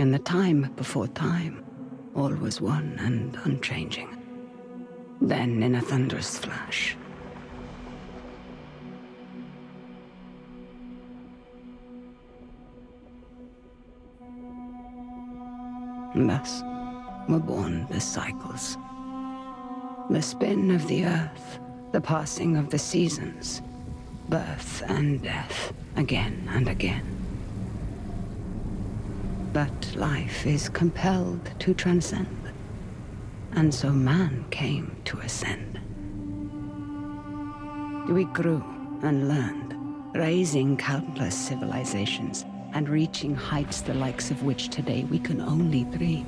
In the time before time, all was one and unchanging. Then, in a thunderous flash, thus were born the cycles. The spin of the earth, the passing of the seasons, birth and death, again and again. But life is compelled to transcend, and so man came to ascend. We grew and learned, raising countless civilizations and reaching heights the likes of which today we can only dream.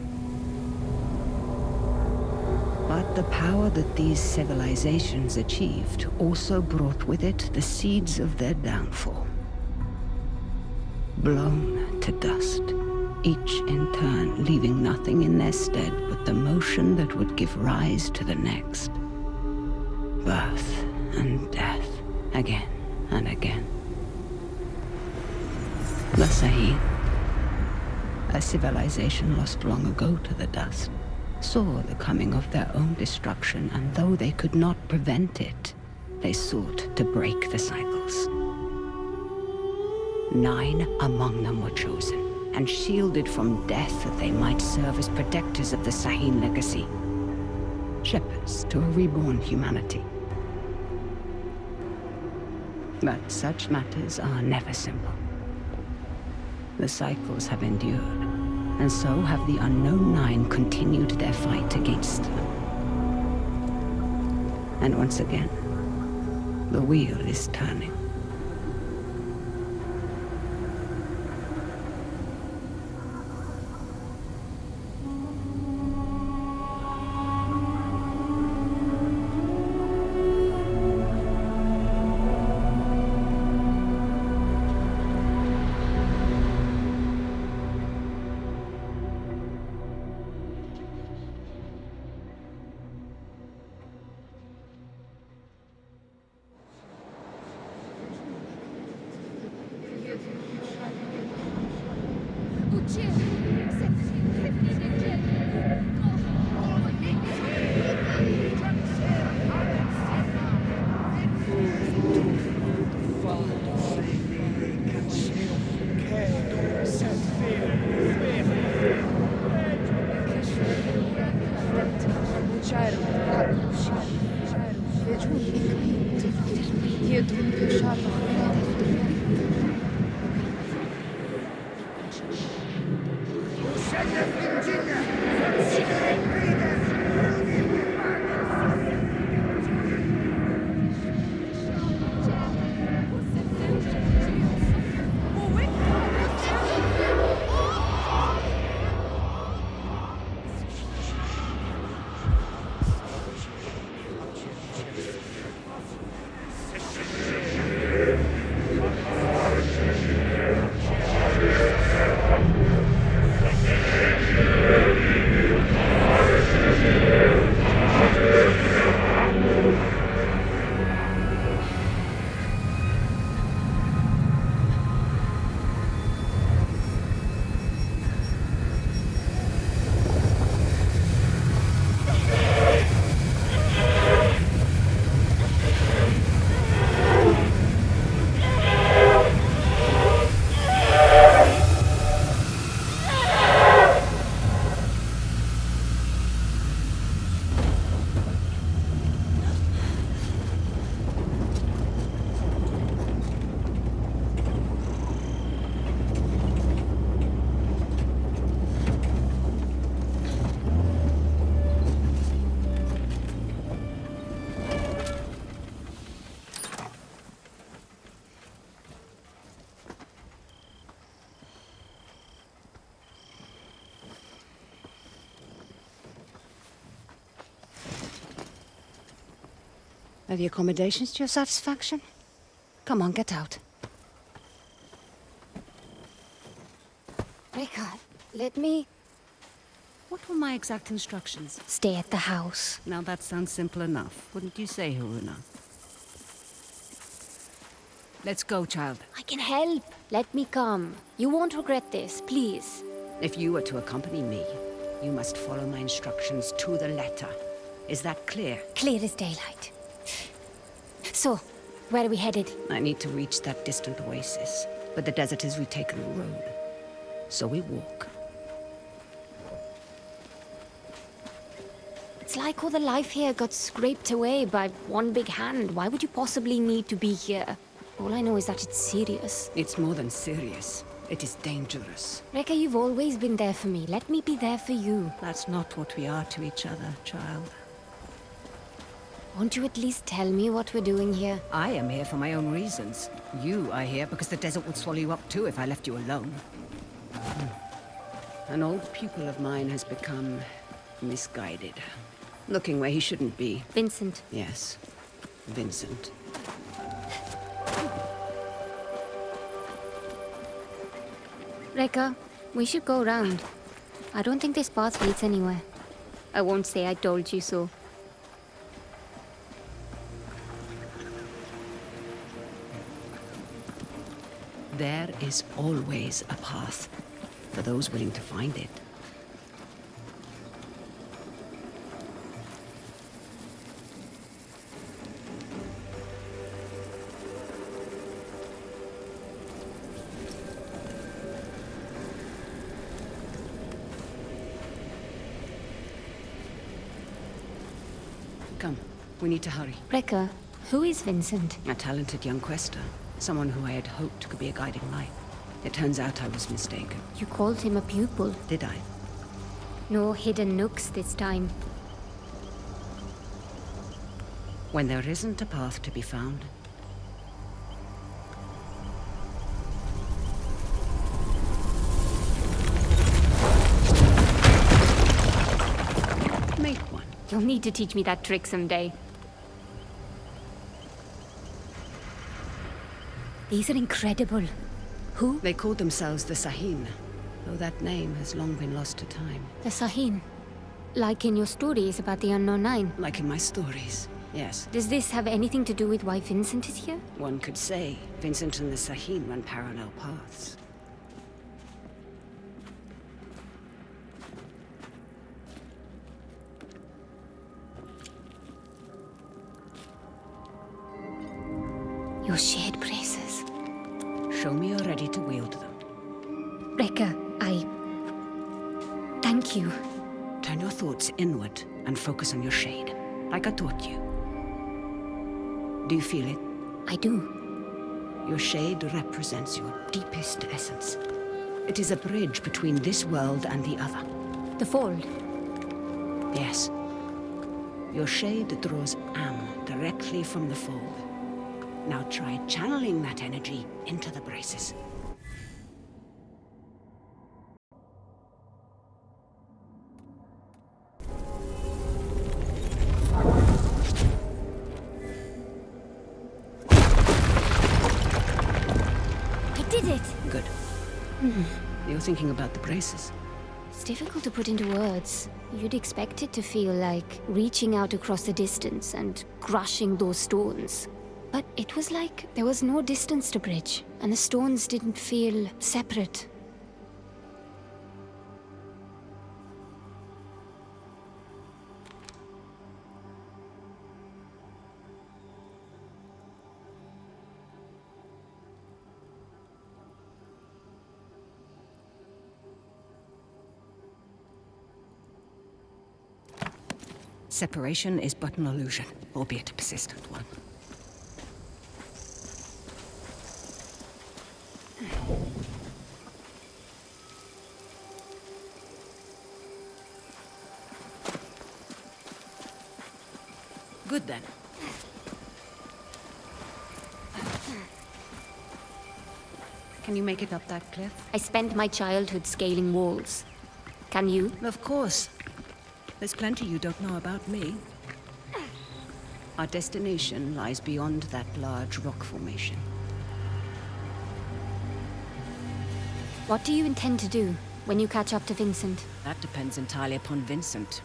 But the power that these civilizations achieved also brought with it the seeds of their downfall. Blown to dust, each in turn leaving nothing in their stead but the motion that would give rise to the next. Birth and death, again and again. The Sahil, a civilization lost long ago to the dust, saw the coming of their own destruction, and though they could not prevent it, they sought to break the cycles. 9 among them were chosen, and shielded from death that they might serve as protectors of the Sahil legacy. Shepherds to a reborn humanity. But such matters are never simple. The cycles have endured, and so have the unknown 9 continued their fight against them. And once again, the wheel is turning. Are the accommodations to your satisfaction? Come on, get out. Rika, let me... What were my exact instructions? Stay at the house. Now that sounds simple enough. Wouldn't you say, Haruna? Let's go, child. I can help. Let me come. You won't regret this, please. If you are to accompany me, you must follow my instructions to the letter. Is that clear? Clear as daylight. So, where are we headed? I need to reach that distant oasis, but the desert has retaken the road. So we walk. It's like all the life here got scraped away by one big hand. Why would you possibly need to be here? All I know is that it's serious. It's more than serious. It is dangerous. Rekka, you've always been there for me. Let me be there for you. That's not what we are to each other, child. Won't you at least tell me what we're doing here? I am here for my own reasons. You are here because the desert would swallow you up too if I left you alone. An old pupil of mine has become misguided. Looking where he shouldn't be. Vincent. Yes, Vincent. Rekka, we should go round. I don't think this path leads anywhere. I won't say I told you so. There is always a path for those willing to find it. Come, we need to hurry. Rekka, who is Vincent? A talented young quester. Someone who I had hoped could be a guiding light. It turns out I was mistaken. You called him a pupil. Did I? No hidden nooks this time. When there isn't a path to be found. Make one. You'll need to teach me that trick someday. These are incredible. Who? They called themselves the Sahin, though that name has long been lost to time. The Sahin. Like in your stories about the Unknown Nine. Like in my stories, yes. Does this have anything to do with why Vincent is here? One could say Vincent and the Sahin run parallel paths. Your shared braces. Show me you're ready to wield them. Rekka, thank you. Turn your thoughts inward and focus on your shade, like I taught you. Do you feel it? I do. Your shade represents your deepest essence. It is a bridge between this world and the other. The fold. Yes. Your shade draws Am directly from the fold. Now try channeling that energy into the braces. I did it! Good. You're thinking about the braces. It's difficult to put into words. You'd expect it to feel like reaching out across the distance and crushing those stones. But it was like there was no distance to bridge, and the stones didn't feel separate. Separation is but an illusion, albeit a persistent one. Good then. Can you make it up that cliff? I spent my childhood scaling walls. Can you? Of course. There's plenty you don't know about me. Our destination lies beyond that large rock formation. What do you intend to do when you catch up to Vincent? That depends entirely upon Vincent.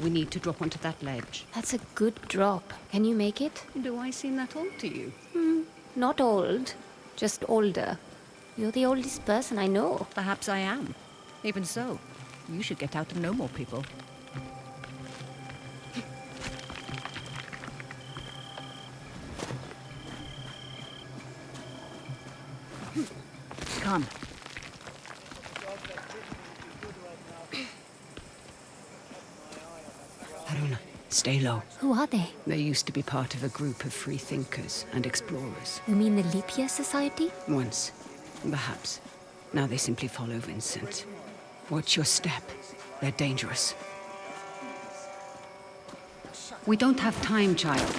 We need to drop onto that ledge. That's a good drop. Can you make it? Do I seem that old to you? Not old, just older. You're the oldest person I know. Perhaps I am. Even so, you should get out and know more people. Come. Haruna, stay low. Who are they? They used to be part of a group of free thinkers and explorers. You mean the Leap Year Society? Once, perhaps. Now they simply follow Vincent. Watch your step. They're dangerous. We don't have time, child.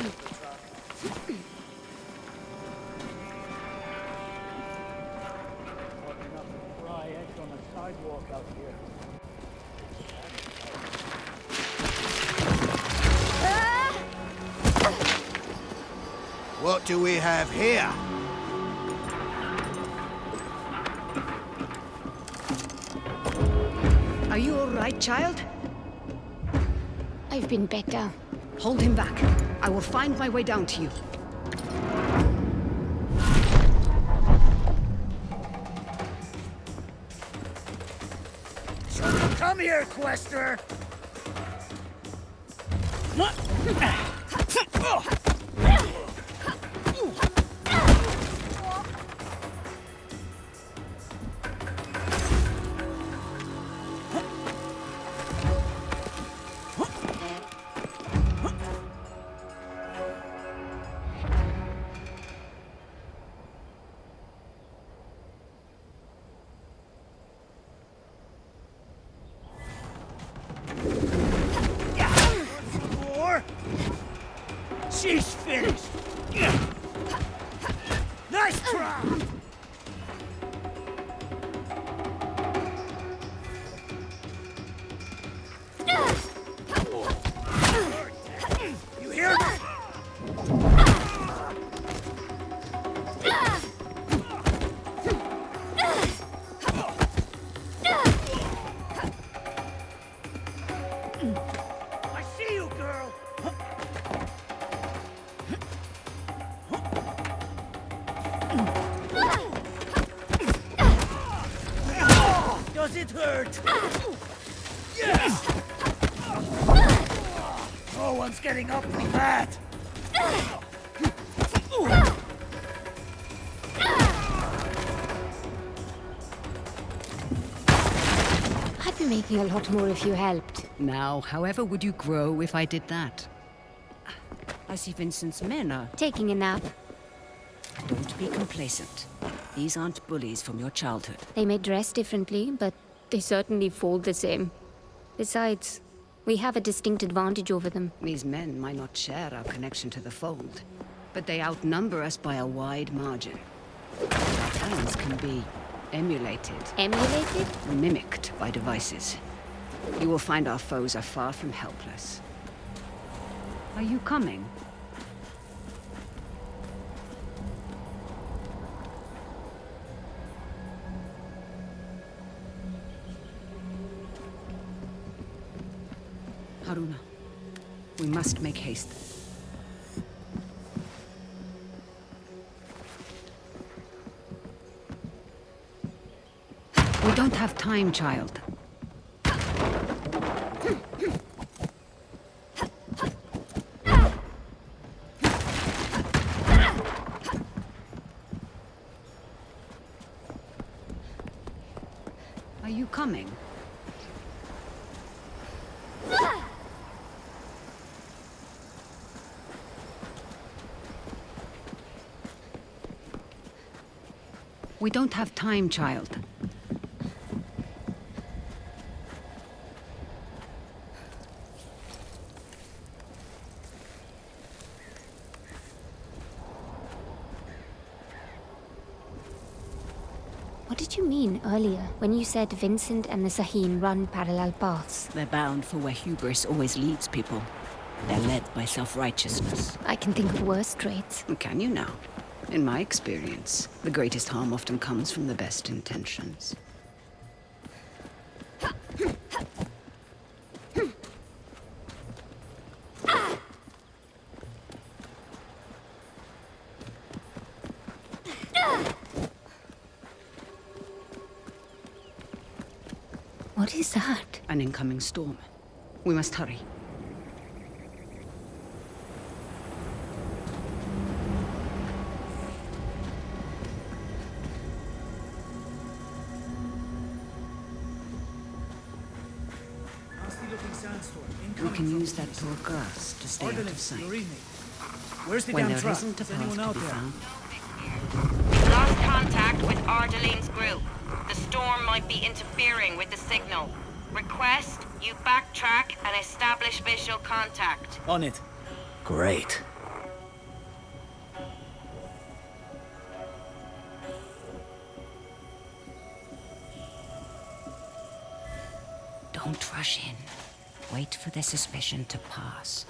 What do we have here? Are you all right, child? I've been better. Hold him back. I will find my way down to you. Come here, Quester! She's finished! Nice try! You hear me? I see you, girl! Does it hurt? Yes! No one's getting up from that! I'd be making a lot more if you helped. Now, however would you grow if I did that? I see Vincent's men are... Taking a nap. Don't be complacent. These aren't bullies from your childhood. They may dress differently, but they certainly fall the same. Besides, we have a distinct advantage over them. These men might not share our connection to the fold, but they outnumber us by a wide margin. Our talents can be emulated, Emulated? mimicked by devices. You will find our foes are far from helpless. Are you coming? Haruna, we must make haste. We don't have time, child. Are you coming? We don't have time, child. What did you mean earlier when you said Vincent and the Saheen run parallel paths? They're bound for where hubris always leads people. They're led by self-righteousness. I can think of worse traits. Can you now? In my experience, the greatest harm often comes from the best intentions. What is that? An incoming storm. We must hurry. Nasty-looking sandstorm. We can use that tall grass to stay out of sight. Where's the When damn there truck? isn't a Is anyone path out to be there? found, We've lost contact with Ardeline's group. The storm might be interfering with the signal. Request you backtrack and establish visual contact. On it. Great. don't rush in. Wait for the suspicion to pass.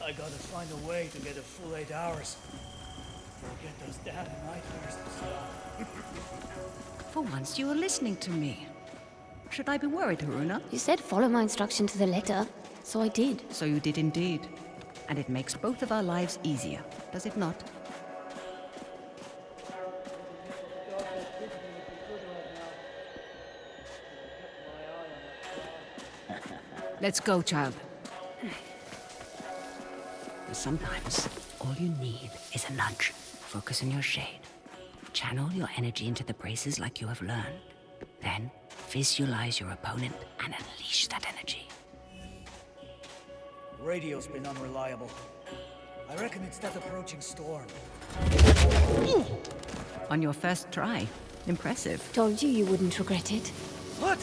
I gotta find a way to get a full 8 hours. Or get those damn nightmares to stop. For once you were listening to me. Should I be worried, Haruna? You said follow my instruction to the letter, so I did. So you did indeed. And it makes both of our lives easier, does it not? Let's go, child. Sometimes, all you need is a nudge. Focus on your shade. Channel your energy into the braces like you have learned. Then, visualize your opponent and unleash that energy. Radio's been unreliable. I reckon it's that approaching storm. On your first try. Impressive. Told you you wouldn't regret it. What?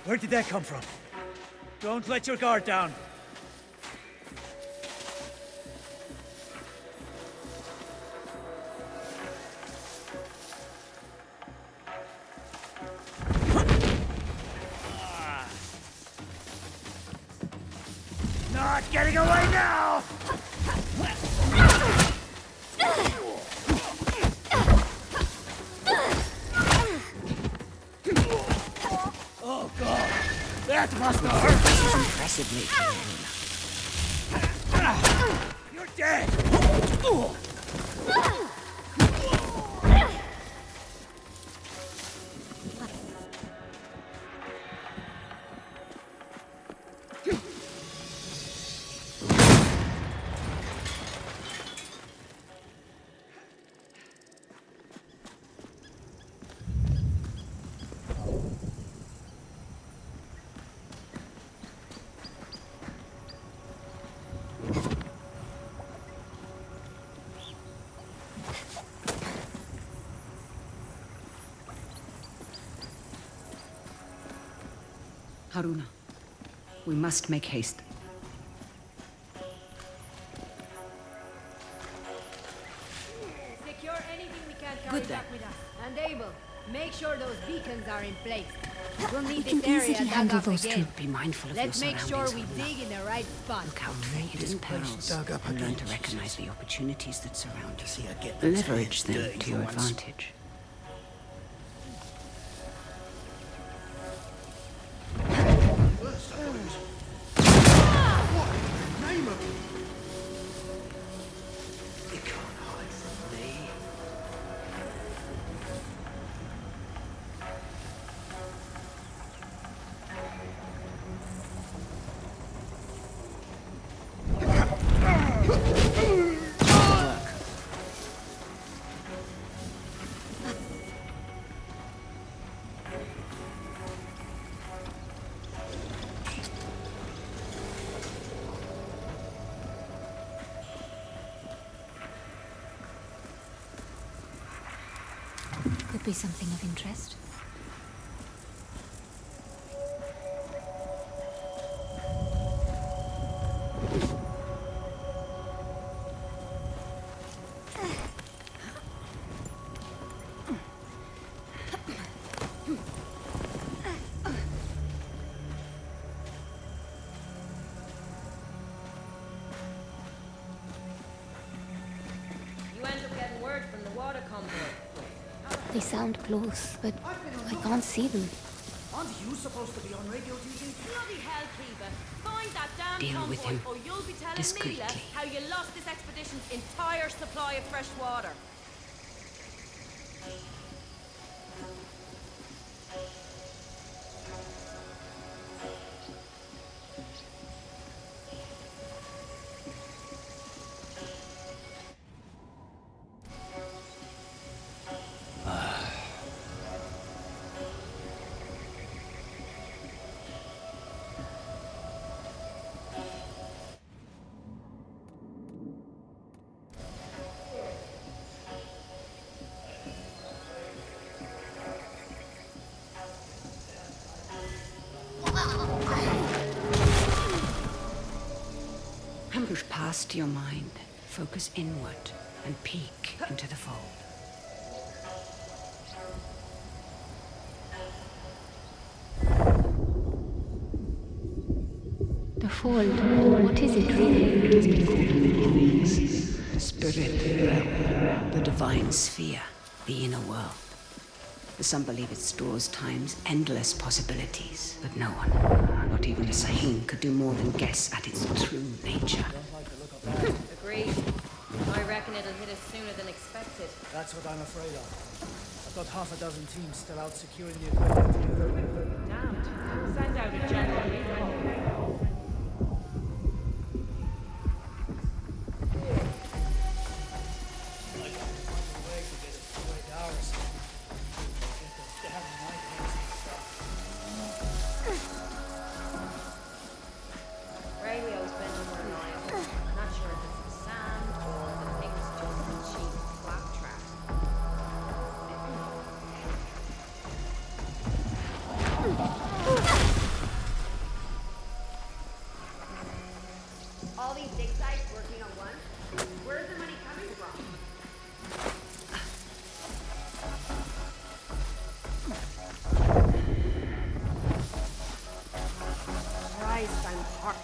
Where did that come from? Don't let your guard down. Not getting away now! Oh god, that must have hurt. This is impressively. You're dead! Haruna, we must make haste. Secure anything we can carry Good then. back with us. And Abel, make sure those beacons are in place. We'll need We can this area easily dug handle up those again. two. Be mindful of Let's your make sure surroundings, we Haruna. dig in the right spot. Look out for hidden perils. dug up And learn to again. recognize the opportunities that surround you. See, I get those Leverage hands them dirty to your for once. advantage. Name of you can't hide from me. Could be something of interest. They sound close, but I can't see them. Aren't you supposed to be on radio duty? Bloody hell, Kiva. Find that damn Deal with convoy, him or you'll be telling discreetly. Mila how you lost this expedition's entire supply of fresh water. Push past your mind, focus inward, and peek into the fold. The fold, what is it really? It has been called many things. The spirit realm, the divine sphere, the inner world. Some believe it stores time's endless possibilities, but no one, not even a Sahim, could do more than guess at its true nature. Agreed. I reckon it'll hit us sooner than expected. That's what I'm afraid of. I've got half a dozen teams still out securing the equipment. Damned. Send out a general recall. I gotta find a way to get it to 8 hours. Get those damn night hairs and stuff. Radio's been unreliable. Not sure if it's the sound or the thing's just a cheap flap track. All these dig sites working on one? Where's the money coming from? Christ, I'm hard.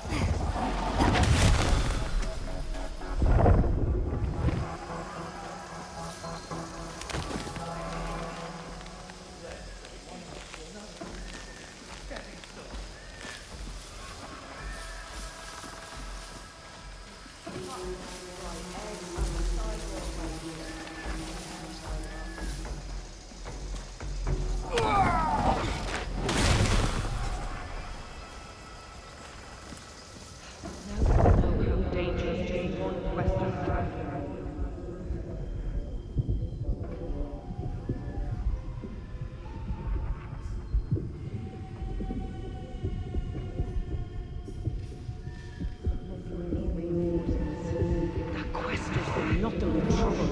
That quest is for nothing but trouble,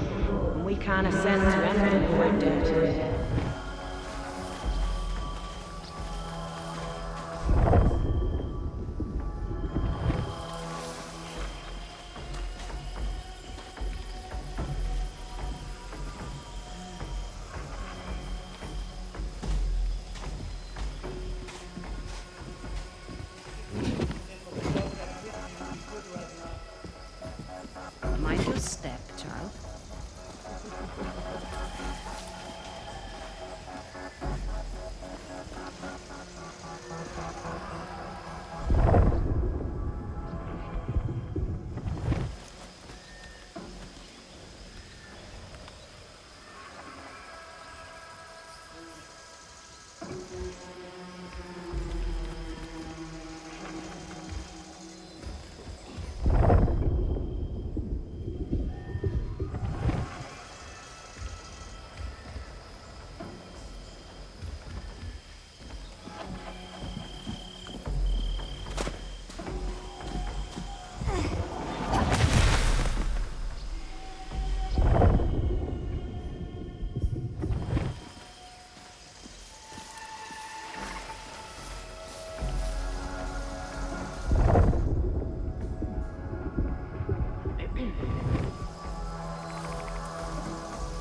and we can't ascend to anything if we're dead. Mind your step, child.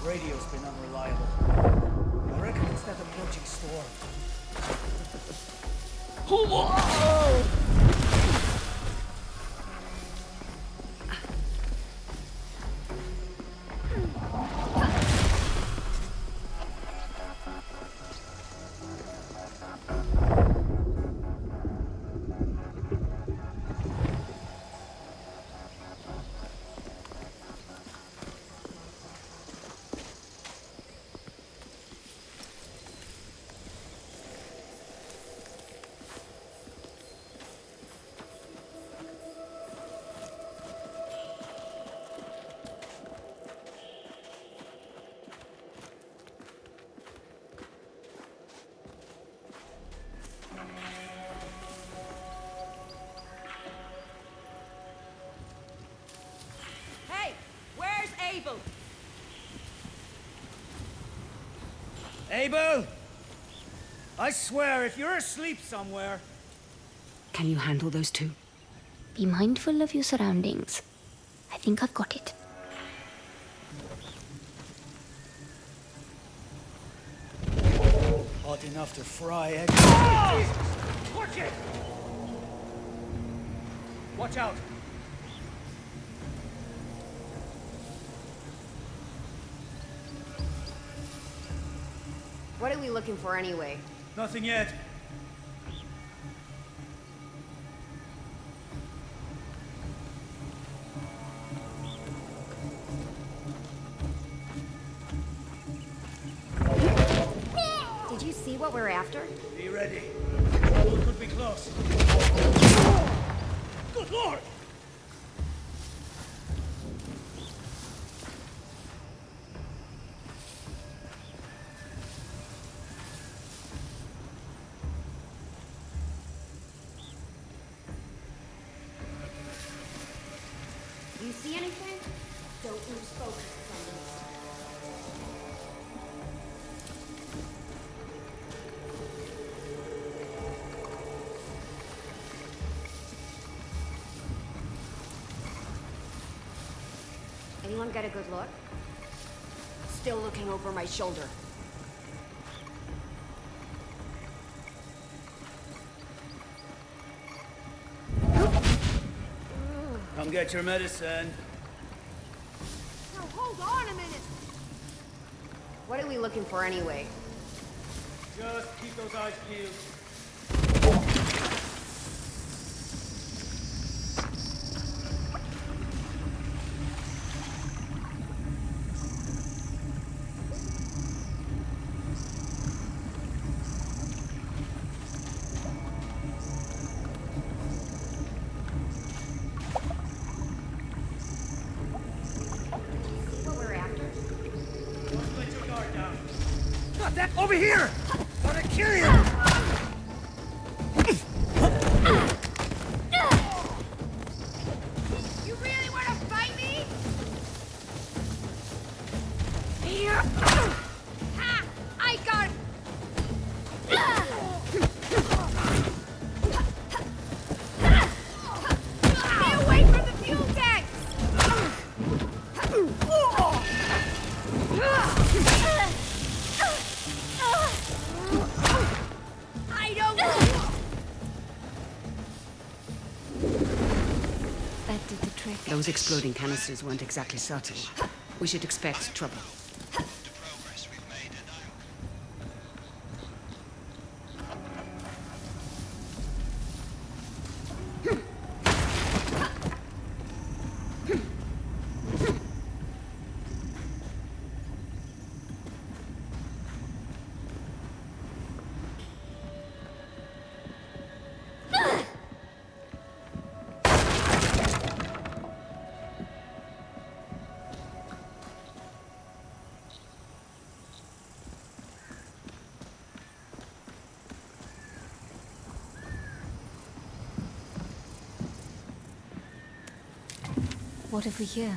Radio's been unreliable. I reckon it's that approaching storm. Abel! I swear, if you're asleep somewhere... Can you handle those two? Be mindful of your surroundings. I think I've got it. Hot enough to fry eggs. Oh! Watch it! Watch out! What are we looking for anyway? Nothing yet. Did you see what we're after? Be ready. Trouble could be close. Good Lord! Do you see anything? Don't lose focus, Sunday. Anyone get a good look? Still looking over my shoulder. Come get your medicine. Now hold on a minute. What are we looking for anyway? Just keep those eyes peeled. What we're after? Don't let your guard down. Got that over here! Gonna kill you! You really want to fight me? Ha! I got it! Stay away from the fuel tanks! I don't... That did the trick. Those exploding canisters weren't exactly subtle. We should expect trouble. What have we here?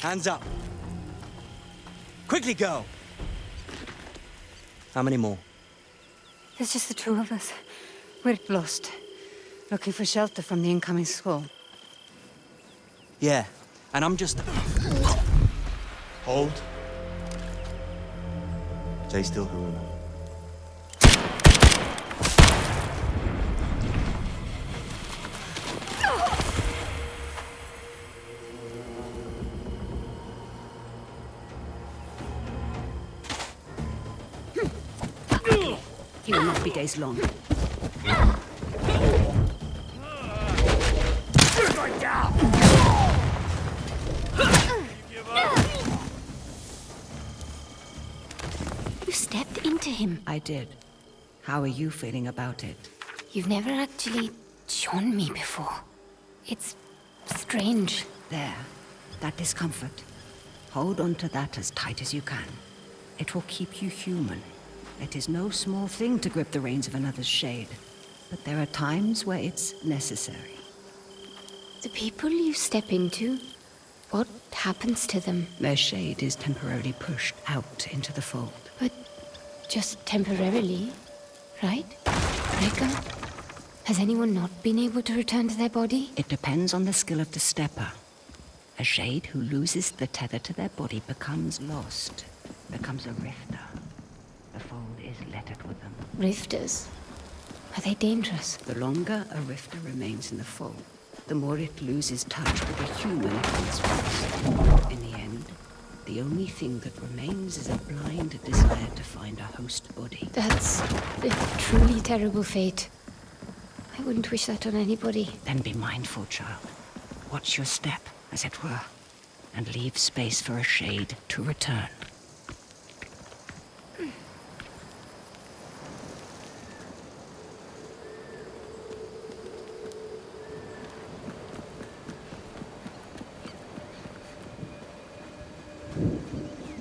Hands up. Quickly go. How many more? There's just the two of us. We're lost. Looking for shelter from the incoming squall. Yeah, and I'm just... Hold. Stay still, Haruna. He will not be days long. You stepped into him. I did. How are you feeling about it? You've never actually shown me before. It's strange. There. That discomfort. Hold on to that as tight as you can. It will keep you human. It is no small thing to grip the reins of another's shade. But there are times where it's necessary. The people you step into, what happens to them? Their shade is temporarily pushed out into the fold. But just temporarily, right? Rika? Has anyone not been able to return to their body? It depends on the skill of the stepper. A shade who loses the tether to their body becomes lost, becomes a rifter. The fold is littered with them. Rifters? Are they dangerous? The longer a rifter remains in the fold, the more it loses touch with the human it once was. In the end, the only thing that remains is a blind desire to find a host body. That's a truly terrible fate. I wouldn't wish that on anybody. Then be mindful, child. Watch your step, as it were, and leave space for a shade to return.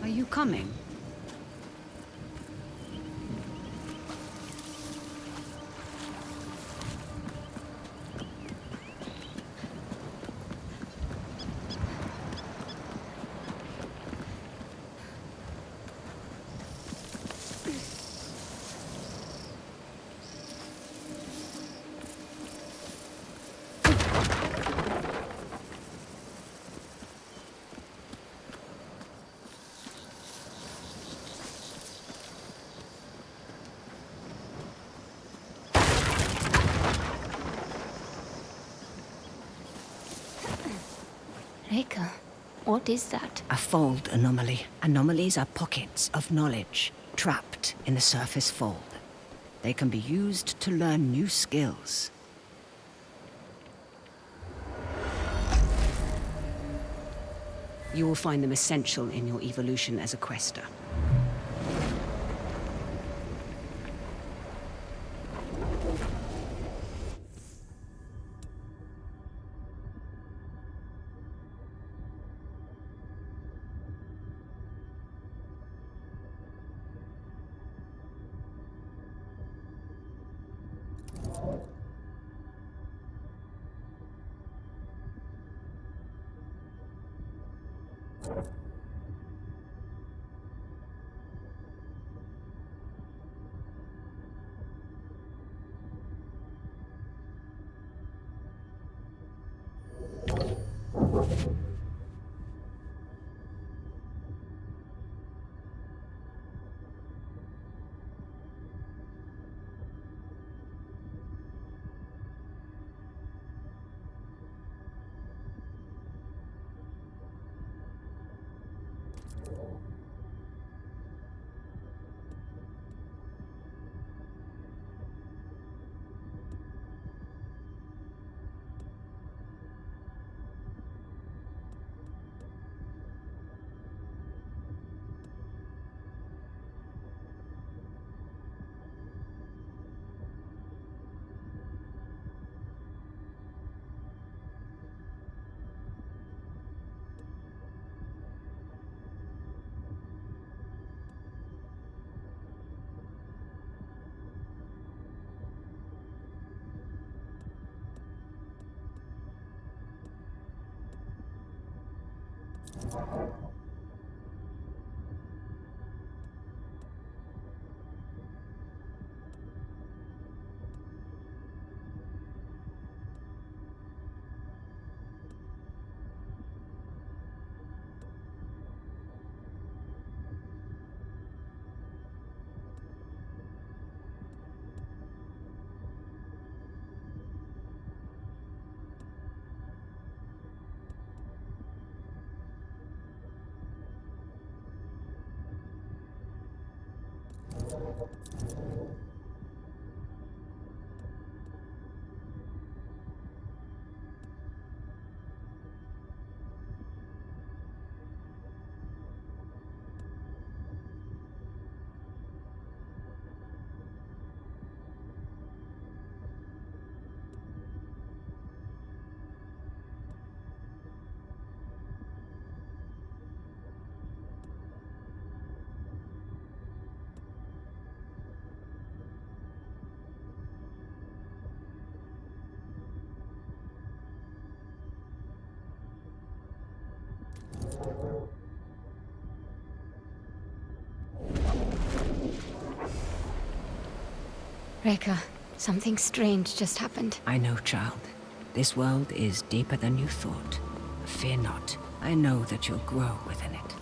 Are you coming? Rika, what is that? A fold anomaly. Anomalies are pockets of knowledge trapped in the surface fold. They can be used to learn new skills. You will find them essential in your evolution as a quester. Rekka, something strange just happened. I know, child. This world is deeper than you thought. Fear not. I know that you'll grow within it.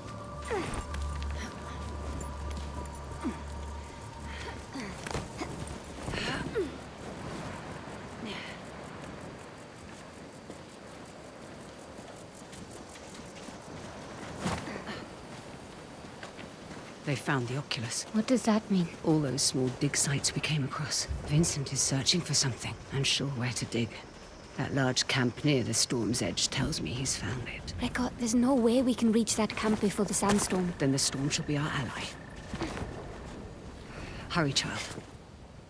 They found the Oculus. What does that mean? All those small dig sites we came across. Vincent is searching for something, unsure where to dig. That large camp near the storm's edge tells me he's found it. Rekka, there's no way we can reach that camp before the sandstorm. Then the storm shall be our ally. Hurry, child.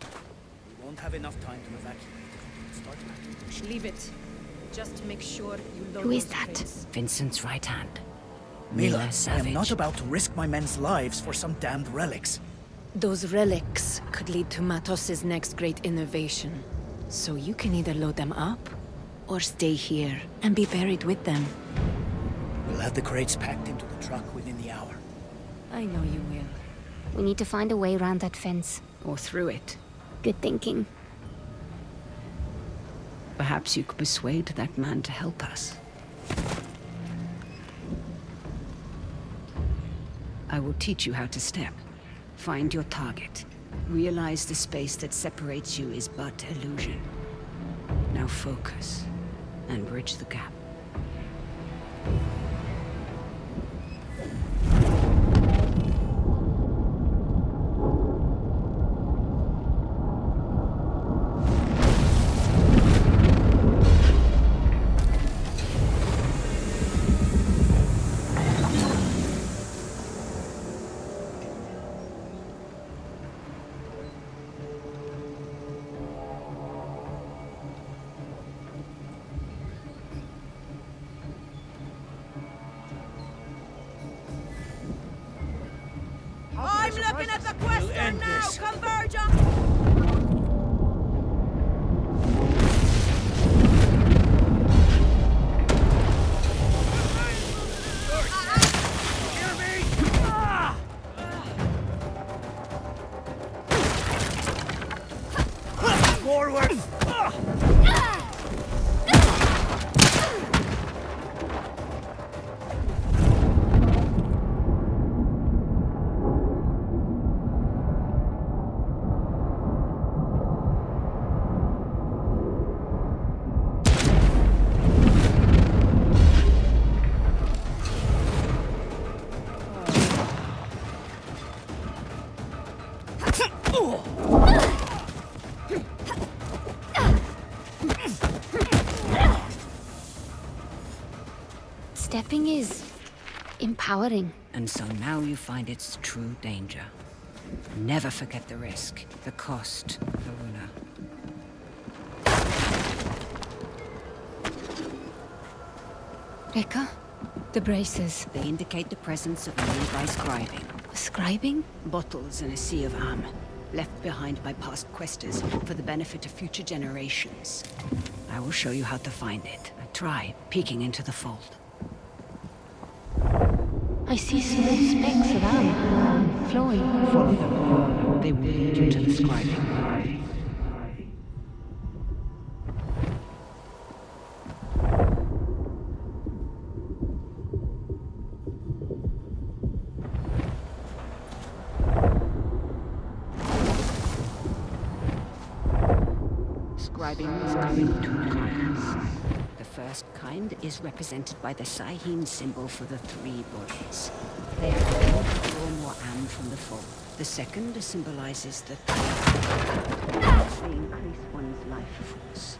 We won't have enough time to evacuate. Start back. Leave it. Just make sure you load Who is those that? crates. Vincent's right hand. Mila, I Savage. am not about to risk my men's lives for some damned relics. Those relics could lead to Matos's next great innovation. So you can either load them up, or stay here and be buried with them. We'll have the crates packed into the truck within the hour. I know you will. We need to find a way around that fence. Or through it. Good thinking. Perhaps you could persuade that man to help us. I will teach you how to step. Find your target. Realize the space that separates you is but illusion. Now focus, and bridge the gap. I'm looking at the question end now! this. Converge on... Hear me? Ah! Forward! Stepping is... empowering. And so now you find its true danger. Never forget the risk, the cost, Haruna. Rekka? The braces. They indicate the presence of a nearby scribing. Scribing? Bottles in a sea of armor, left behind by past questers for the benefit of future generations. I will show you how to find it. Try peeking into the fold. I see small specks of amber flowing. Follow them. They will lead you to the scribing. Scribing is coming in two kinds. The first kind is represented by the Sahim symbol for the three bodies. They are able to draw more am from the fold. The second symbolizes the they increase one's life force.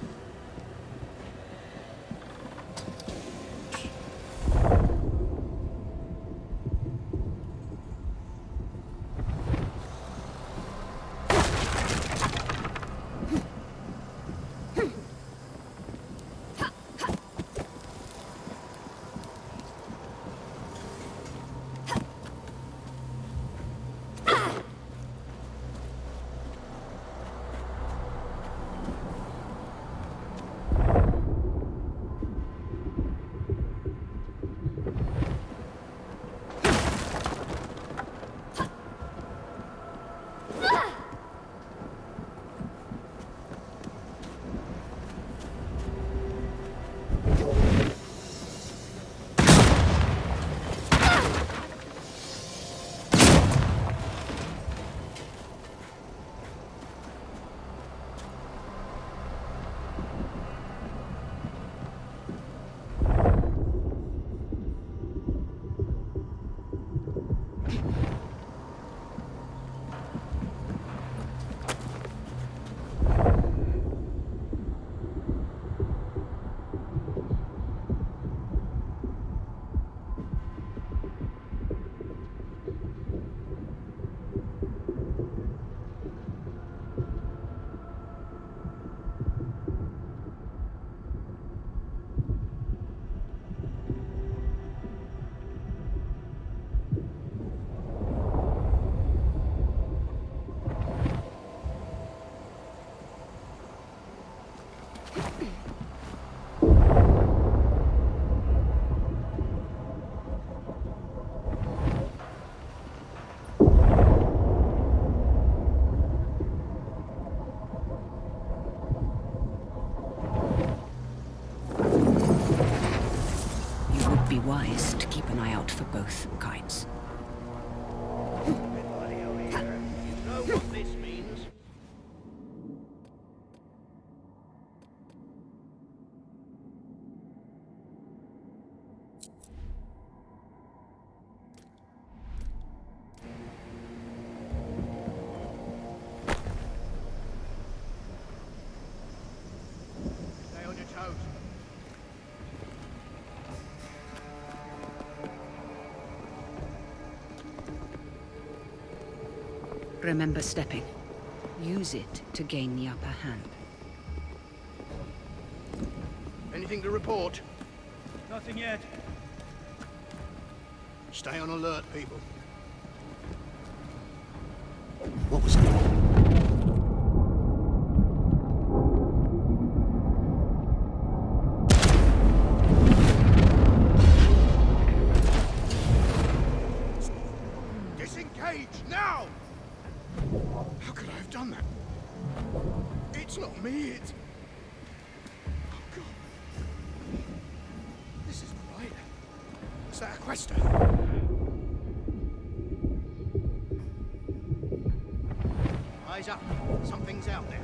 Be wise to keep an eye out for both kinds. Everybody over here, you know what this means? Stay on your toes. Remember stepping. Use it to gain the upper hand. Anything to report? Nothing yet. Stay on alert, people. What was it? Disengage now! How could I have done that? It's not me, it's... Oh, God. This isn't right. Is that a Questa? Eyes up. Something's out there.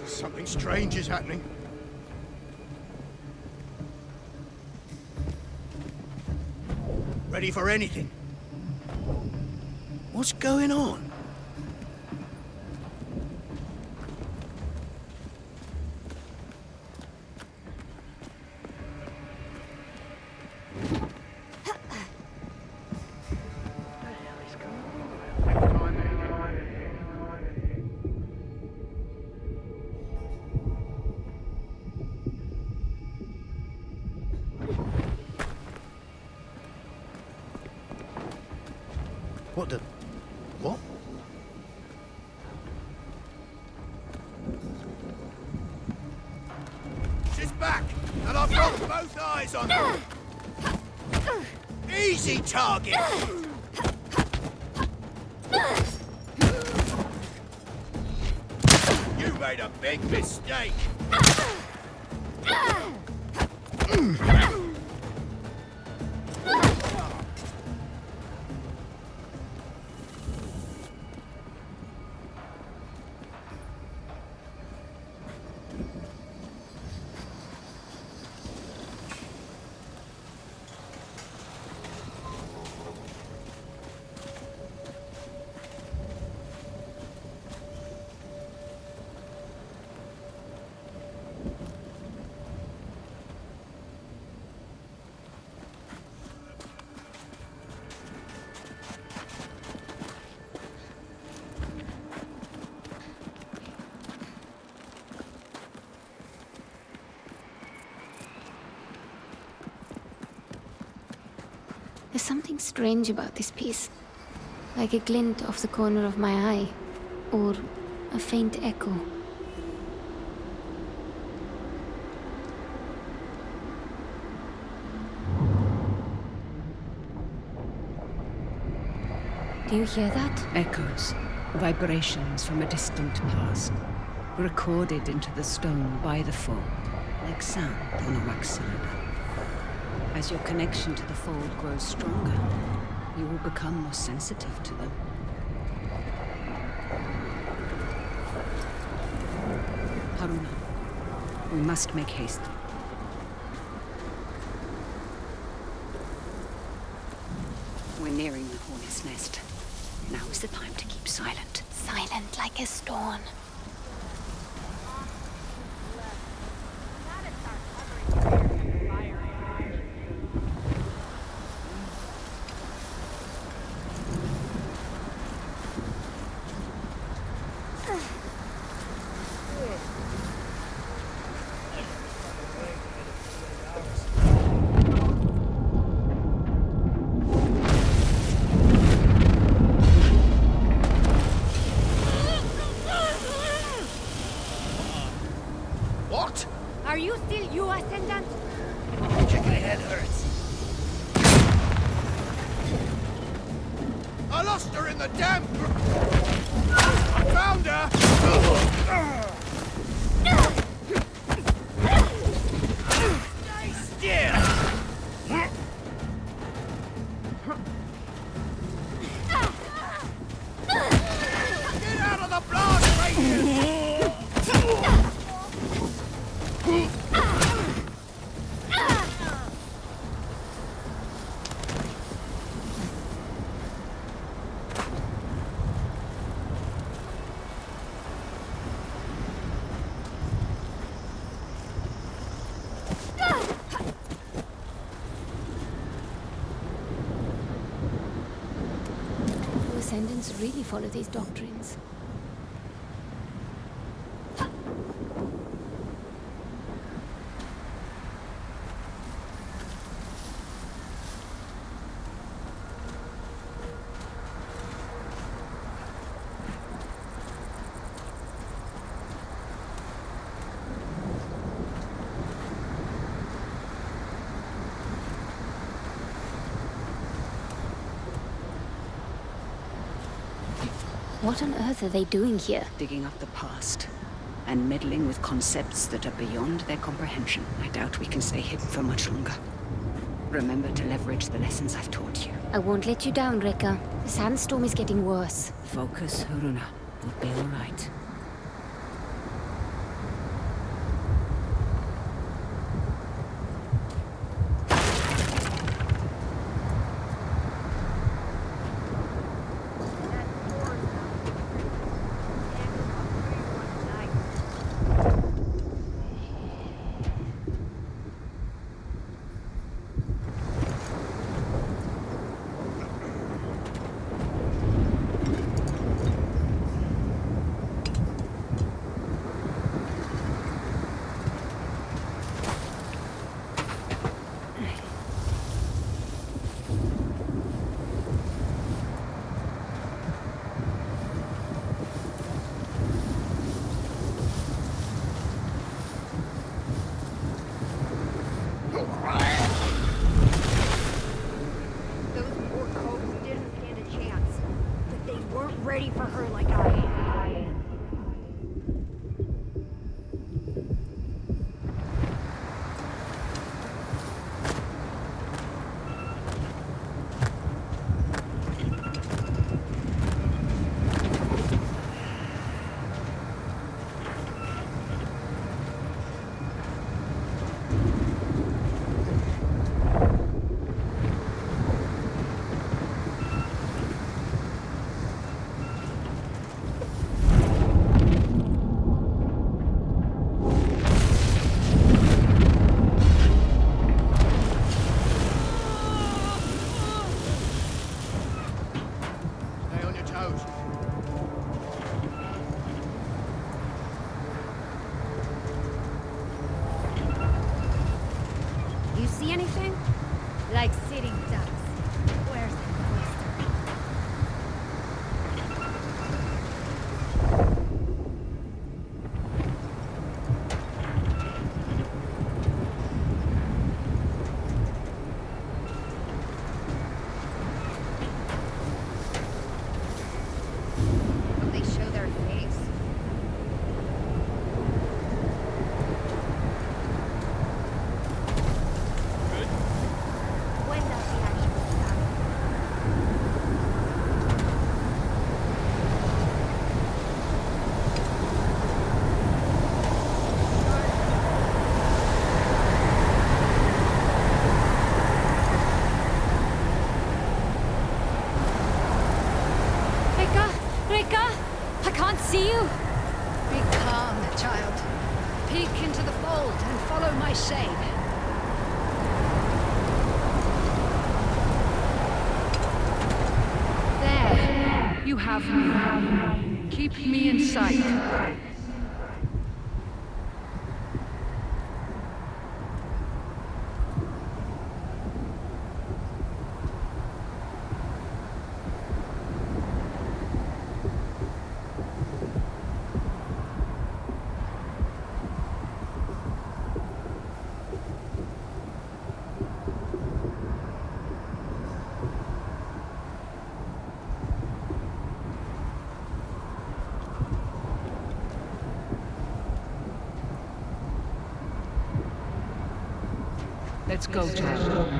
Something strange is happening. Ready for anything. What's going on? What the... what? eyes on them! Easy target! You made a big mistake! There's something strange about this piece. Like a glint off the corner of my eye. Or a faint echo. Do you hear that? Echoes, vibrations from a distant past, recorded into the stone by the fold, like sound on a wax cylinder. As your connection to the fold grows stronger, you will become more sensitive to them. Haruna, we must make haste. We're nearing the hornet's nest. Now is the time to keep silent. Silent like a stone. What? Are you still you, Ascendant? Chicken head hurts. I lost her in the damn... I found her! Stay still! Get out of the blast radius! Do Ascendants really follow these doctrines? What on earth are they doing here? Digging up the past and meddling with concepts that are beyond their comprehension. I doubt we can stay hidden for much longer. Remember to leverage the lessons I've taught you. I won't let you down, Rekka. The sandstorm is getting worse. Focus, Haruna. We'll be all right. ready for her like I am. Stay on your toes. You see anything? Like sitting ducks. Where's the oyster? Will they show their face? When does the actual start? Rika! Rika! I can't see you! Be calm, child. Peek into the fold and follow my shade. There. You have me. Keep me in sight. Let's go, child.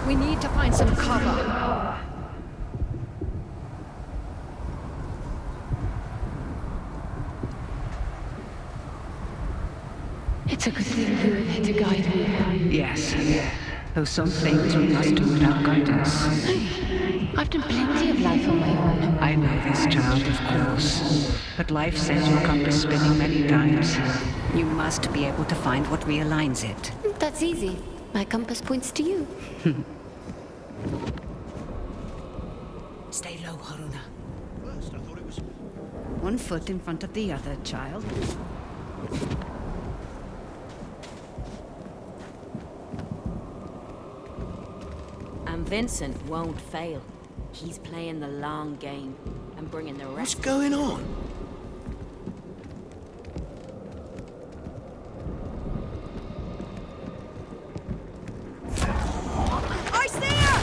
We need to find some cover. It's a good thing you were there to guide me. Yes. Though some things we must do without guidance. I've done plenty of life on my own. I know this, child, of course. But life sends your compass spinning many times. You must be able to find what realigns it. That's easy. My compass points to you. Stay low, Haruna. First, I thought it was... One foot in front of the other, child. And Vincent won't fail. He's playing the long game and bringing the What's rest. going on? I see her!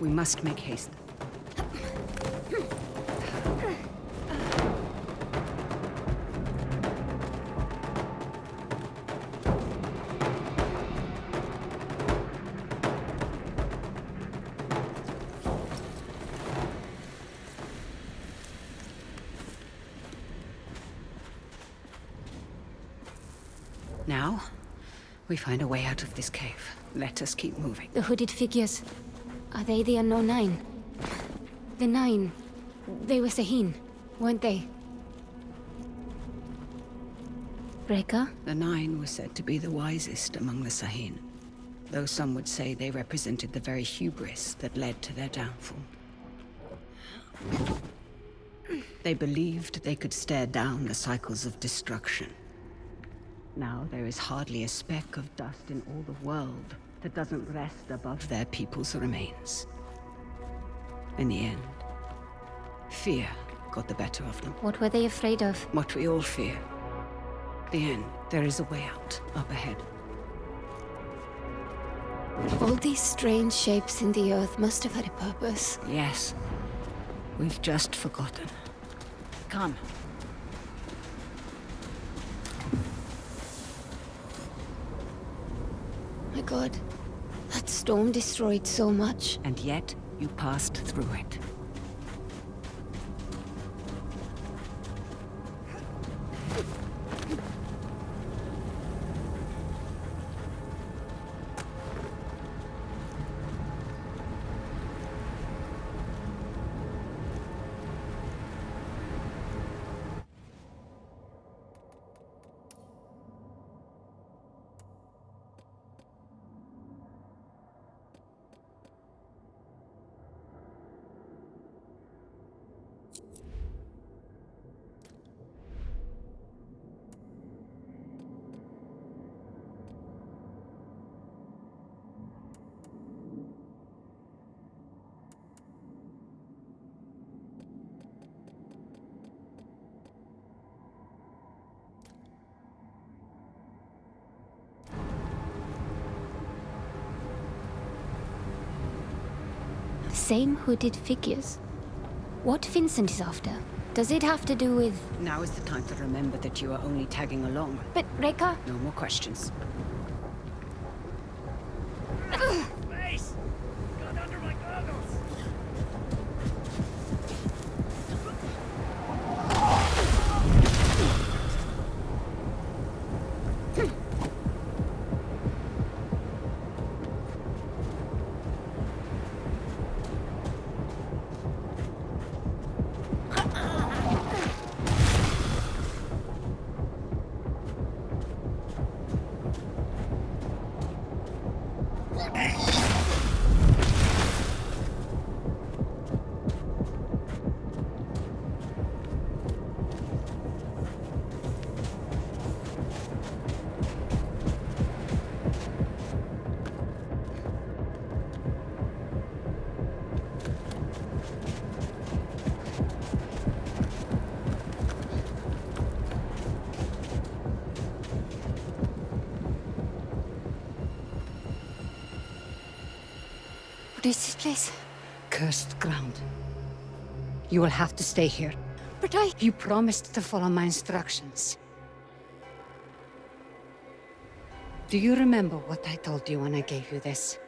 We must make haste. Now, we find a way out of this cave. Let us keep moving. The hooded figures. Are they the unknown nine? The nine. They were Sahin, weren't they? Reka? The nine were said to be the wisest among the Sahin, though some would say they represented the very hubris that led to their downfall. They believed they could stare down the cycles of destruction. Now there is hardly a speck of dust in all the world that doesn't rest above their people's remains. In the end, fear got the better of them. What were they afraid of? What we all fear. The end. There is a way out, up ahead. All these strange shapes in the earth must have had a purpose. Yes. We've just forgotten. Come. My God, that storm destroyed so much. And yet, you passed through it. Same hooded figures. What Vincent is after? Does it have to do with... Now is the time to remember that you are only tagging along. But Reka? No more questions. Face! Got under my goggles! What is this place? Cursed ground. You will have to stay here. But I... You promised to follow my instructions. Do you remember what I told you when I gave you this?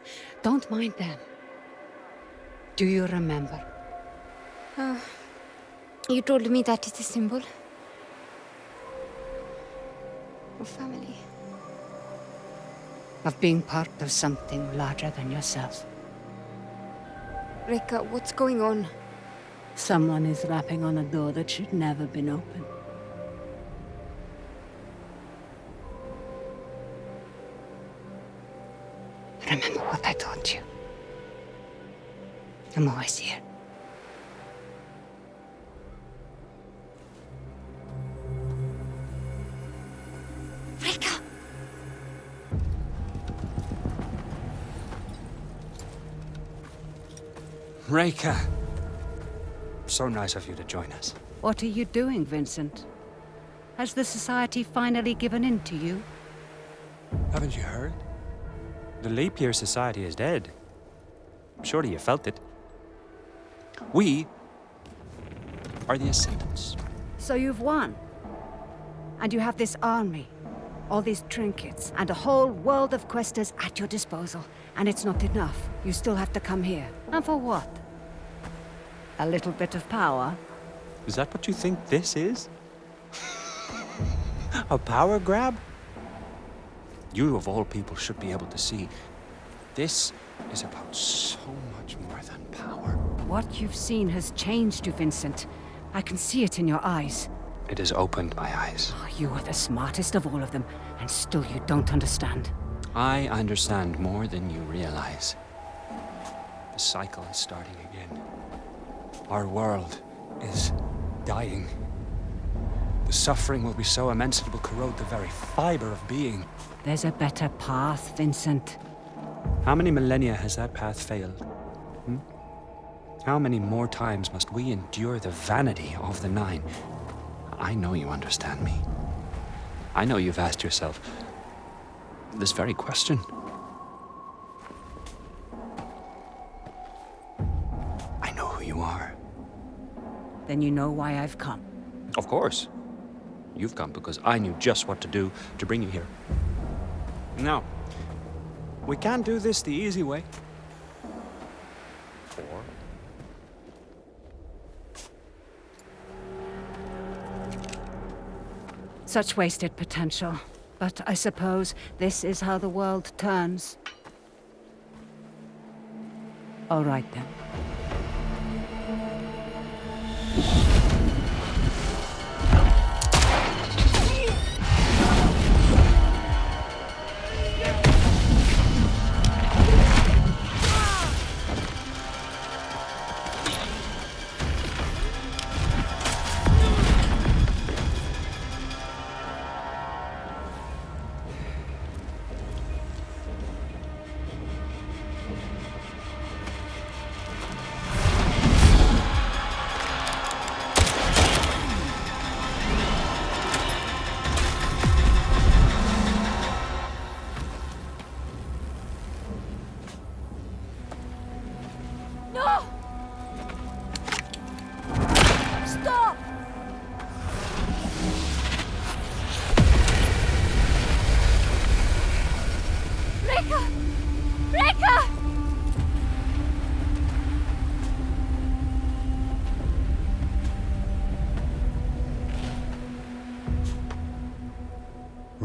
Don't mind them. Do you remember? You told me that is a symbol of family. Of being part of something larger than yourself. Reka, what's going on? Someone is rapping on a door that should never have been open. Remember what I told you. I'm always here. Reka! Reka! So nice of you to join us. What are you doing, Vincent? Has the Society finally given in to you? Haven't you heard? The Leap Year Society is dead. Surely you felt it. We are the Ascendants. So you've won. And you have this army, all these trinkets, and a whole world of questers at your disposal. And it's not enough. You still have to come here. And for what? A little bit of power? Is that what you think this is? A power grab? You, of all people, should be able to see. This is about so much more than power. What you've seen has changed you, Vincent. I can see it in your eyes. It has opened my eyes. Oh, you are the smartest of all of them, and still you don't understand. I understand more than you realize. The cycle is starting again. Our world is dying. The suffering will be so immense it will corrode the very fiber of being. There's a better path, Vincent. How many millennia has that path failed? How many more times must we endure the vanity of the Nine? I know you understand me. I know you've asked yourself this very question. I know who you are. Then you know why I've come. Of course. You've come because I knew just what to do to bring you here. Now, we can't do this the easy way. Or such wasted potential. But I suppose this is how the world turns. All right then.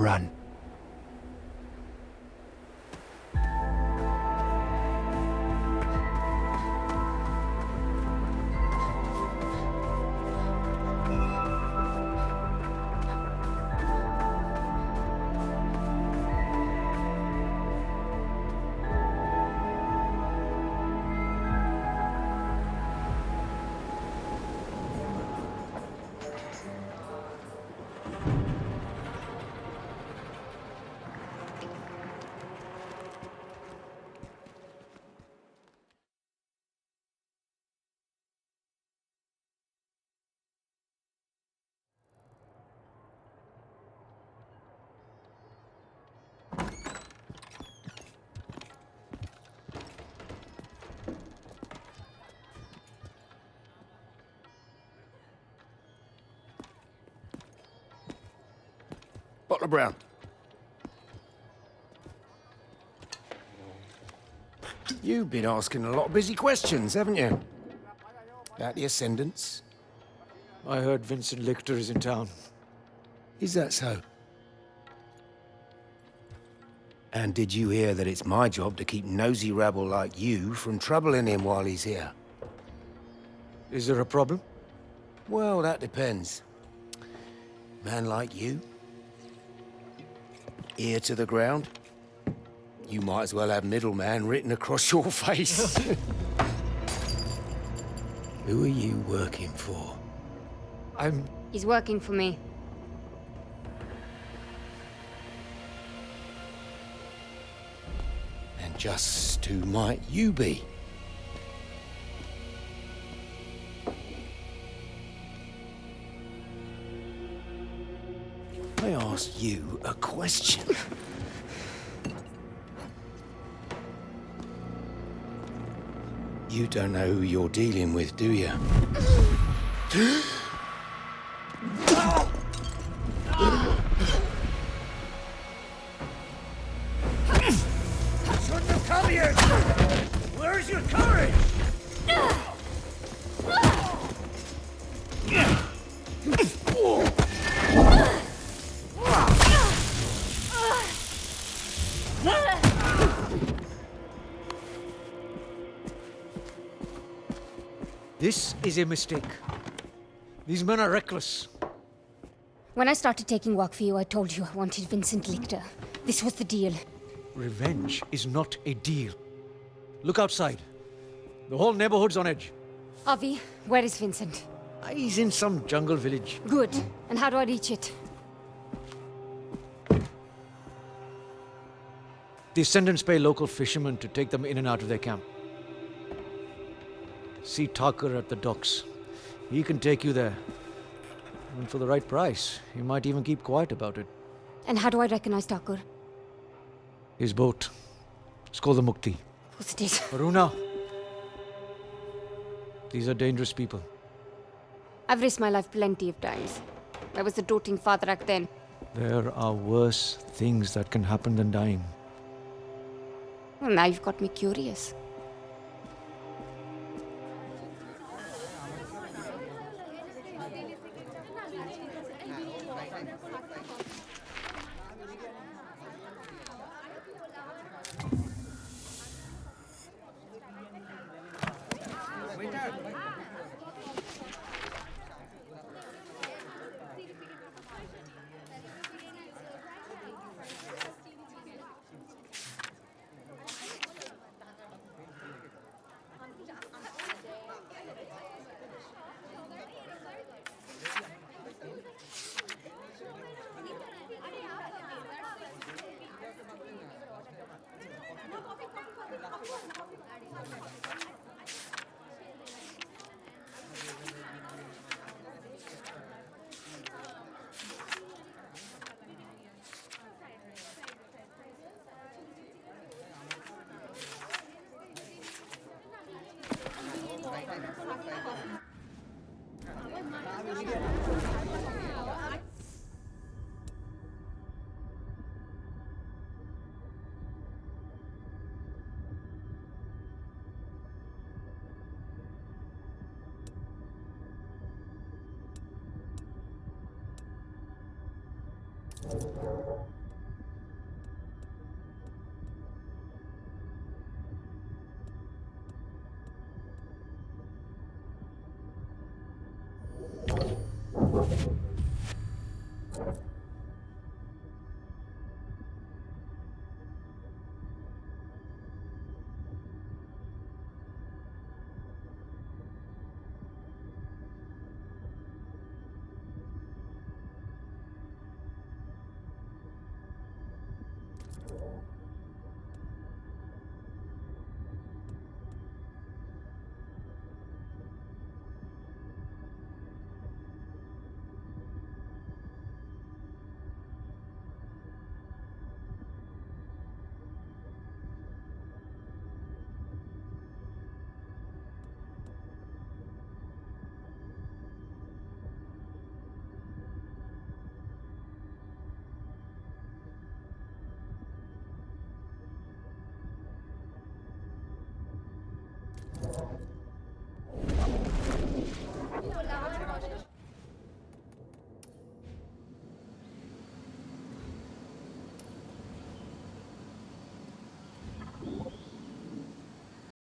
run. Bottle of brown. You've been asking a lot of busy questions, haven't you? About the Ascendants. I heard Vincent Lichter is in town. Is that so? And did you hear that it's my job to keep nosy rabble like you from troubling him while he's here? Is there a problem? Well, that depends. Man like you, ear to the ground, you might as well have middleman written across your face. Who are you working for? He's working for me. And just who might you be? I asked you a question. You don't know who you're dealing with, do you? Shouldn't have come here! Where's your courage? This is a mistake. These men are reckless. When I started taking work for you, I told you I wanted Vincent Lichter. This was the deal. Revenge is not a deal. Look outside. The whole neighborhood's on edge. Avi, where is Vincent? He's in some jungle village. Good. And how do I reach it? Descendants pay local fishermen to take them in and out of their camp. See Tucker at the docks. He can take you there. And for the right price, he might even keep quiet about it. And how do I recognize Thakur? His boat. It's called the Mukti. Of course it is. Varuna. These are dangerous people. I've risked my life plenty of times. I was a doting father back then. There are worse things that can happen than dying. Well, now you've got me curious.